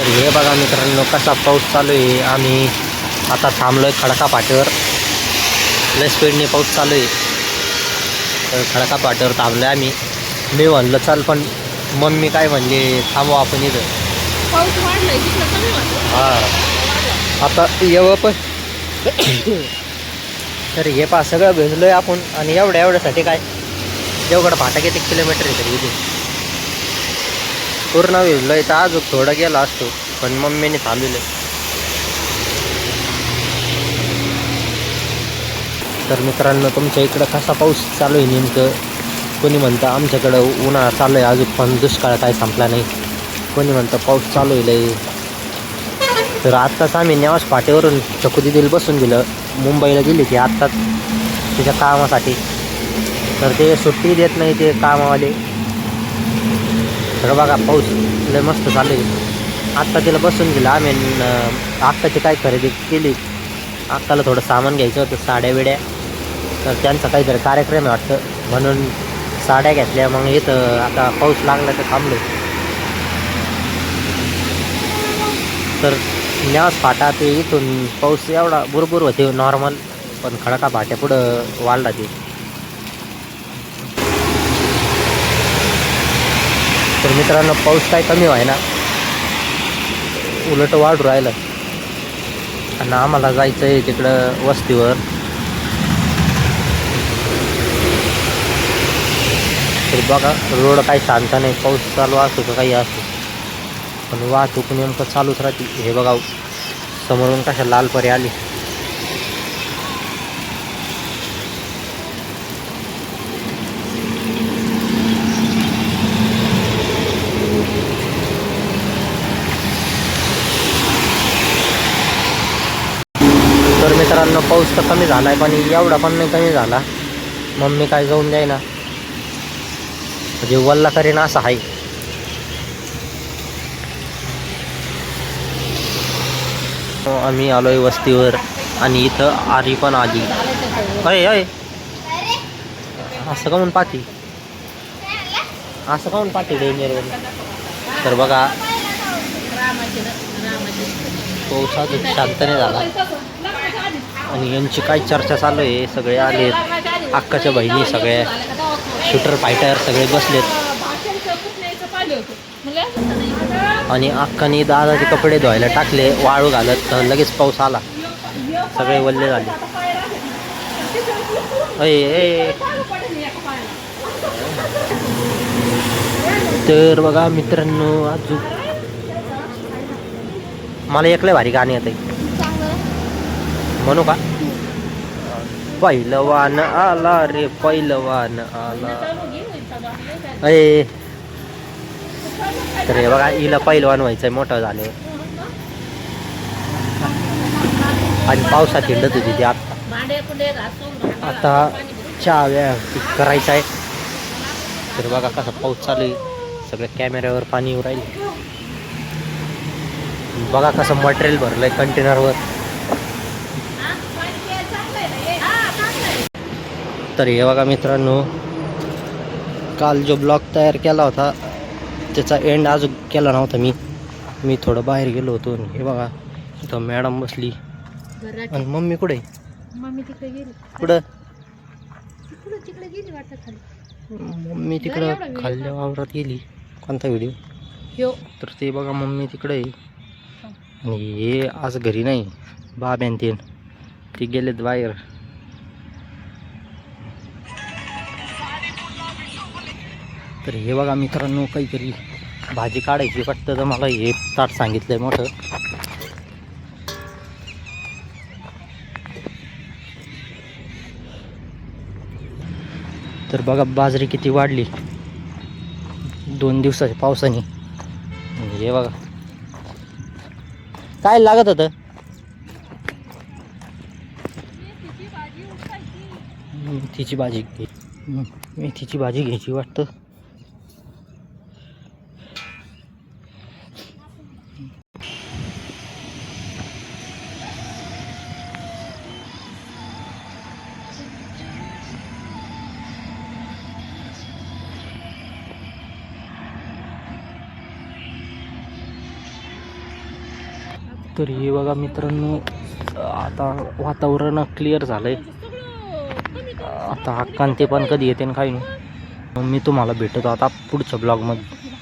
तर हे बघा मित्रांनो कसा पाऊस चालू आहे. आम्ही आता थांबलो आहे खडका पाट्यावर. लय स्पीडने पाऊस चालू आहे. तर खडका पाट्यावर थांबलो आहे आम्ही. मी म्हणलं चाल, पण मम्मी काय म्हणले थांबू आपण इथं. पाऊस वाढलाय तिकडं कमी वाटतं. हां आता येवं पण तर हे पा सगळं भिजलोय आपण. आणि एवढ्यासाठी काय देवगड फाटा किती किलोमीटर आहे तरी इथे पूर्ण भिजलोय. तर अजून थोडं गेला असतो पण मम्मीने थांबविलं. तर मित्रांनो तुमच्या इकडं कसा पाऊस चालू आहे नेमकं. कोणी म्हणतं आमच्याकडं उन्हाळा चालू आहे अजून पण दुष्काळ काय संपला नाही. कोणी म्हणतं पाऊस चालू आहे. तर आत्ताच आम्ही नेवास फाट्यावरून चकू दिदीला बसून गेलं. मुंबईला गेली ती आत्ताच तिच्या कामासाठी. तर ते सुट्टी देत नाही ते कामावाले. तर बघा पाऊस लय मस्त चालू आहे. आत्ता तिला बसून गेलं आम्ही. आत्ताची काय खरेदी केली. आत्ताला थोडं सामान घ्यायचं होतं, साड्या बिड्या. तर त्यांचा काहीतरी कार्यक्रम आहे वाटतं म्हणून साड्या घेतल्या. मग इथं आता पाऊस लागला तर थांबलो. तर नेवास फाटा ते इथून पाऊस एवढा भरपूर होते नॉर्मल, पण खडका फाट्या पुढं वाढला ते. तर मित्रांनो पाऊस काय कमी व्हाय ना, उलट वाढू राहिलं. आणि आम्हाला जायचं आहे तिकडं वस्तीवर. तर बघा रोड काही शांत नाही. पाऊस चालू असतो का काही असतो पण वाहतूक नेमकं चालूच राहते. हे बघा समोरून कशा लाल परी आली. तर मित्रांनो पाऊस तर कमी झाला आहे पण एवढा पण नाही कमी झाला. मम्मी काय जाऊन द्याय ना, म्हणजे वल्ला करीन असं आहे. आम्ही आलोय वस्तीवर आणि इथं आरी पण आली. अय अय असं का म्हणून पाठी, असं का म्हणून पाठी डेंजरवर. तर बघा पाऊस अजून शांत नाही झाला. आणि यांची काय चर्चा चालू आहे. सगळे आलेत, अक्काच्या बहिणी सगळ्या, शूटर फायटर सगळे बसलेत. आणि अक्काने दादाचे कपडे धुवायला टाकले वाळू घालत. तर लगेच पाऊस आला, सगळे वल्ले झाले. अय तर बघा मित्रांनो अजून मला एकले भारी गाणी येत आहे. म्हणू का, पहिलवान आला रे पहिलवान आला. अय तर हे बघा हिला पहिलवान व्हायचंय मोठं झालं. आणि पावसात हिंडत होती ती. आता चहा करायचा आहे. तर बघा कसा पाऊस चालू आहे. सगळ्या कॅमेऱ्यावर पाणी येऊ राहिले. बघा कसं मटेरियल भरलंय कंटेनरवर. तर हे बघा मित्रांनो काल जो ब्लॉग तयार केला होता त्याचा एंड अजून केला नव्हता. मी थोडं बाहेर गेलो होतो. हे बघा इथं मॅडम बसली. आणि मम्मी कुठे, मम्मी तिकडे गेली. कुठं तिकडे गेली वाटतं खाली. मम्मी तिकडं खाल्ल्या वावरात गेली. कोणता व्हिडिओ. तर ते बघा मम्मी तिकडे आहे. आणि हे आज घरी नाही, बाब्यान ते गेलेत बाहेर. तर हे बघा मित्रांनो काहीतरी भाजी काढायची वाटतं. तर मला हे ताट सांगितलंय मोठं. तर बघा बाजरी किती वाढली 2 दिवसाच्या पावसाने. हे बघा काय लागत होतं. मेथीची भाजी घ्यायची वाटतं. तर हे बघा मित्रांनो, आता वातावरण क्लिअर झालं आहे. आता हक्कान ते पण कधी येते आणि काही नाही. मी तुम्हाला भेटतो आता पुढच्या ब्लॉगमध्ये.